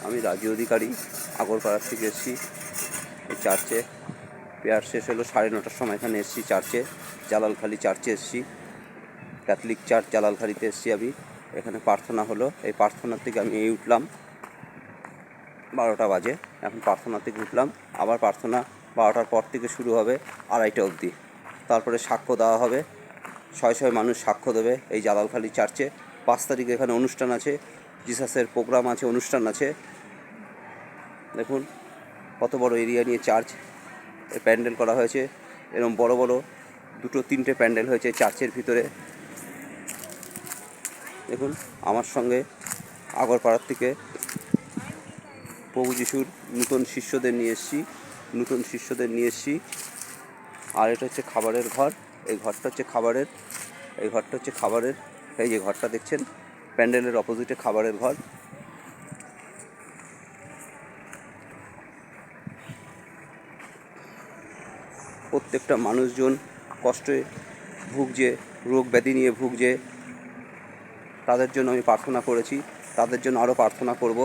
আমি রাজু অধিকারী, আগরপাড়ার থেকে এসেছি এই চার্চে। প্রেয়ার শেষ হলো 9:30টার সময়। এখানে এসেছি চার্চে, জালালখালি চার্চে এসেছি, ক্যাথলিক চার্চ জালালখালিতে এসেছি আমি। এখানে প্রার্থনা হলো, এই প্রার্থনার থেকে আমি উঠলাম 12টা বাজে। এখন প্রার্থনা থেকে উঠলাম, আবার প্রার্থনা 12টার পর থেকে শুরু হবে 2:30টা অবধি। তারপরে সাক্ষ্য দেওয়া হবে, 600 মানুষ সাক্ষ্য দেবে এই জালালখালি চার্চে। 5 তারিখে এখানে অনুষ্ঠান আছে, জিসাসের প্রোগ্রাম আছে, অনুষ্ঠান আছে। দেখুন কত বড় এরিয়া নিয়ে চার্চ, প্যান্ডেল করা হয়েছে। এরকম বড় বড় 2-3টে প্যান্ডেল হয়েছে চার্চের ভিতরে। দেখুন আমার সঙ্গে আগরপাড়ার থেকে প্রভু যিশুর নূতন শিষ্যদের নিয়ে এসেছি। আর এটা হচ্ছে খাবারের ঘর। এই ঘরটা হচ্ছে খাবারের। এই যে ঘরটা দেখছেন, প্যান্ডেলের অপোজিটে খাবারের ঘর। প্রত্যেকটা মানুষজন কষ্টে ভুগছে, রোগ ব্যাধি নিয়ে ভুগছে, তাদের জন্য আমি প্রার্থনা করেছি, তাদের জন্য আরও প্রার্থনা করব।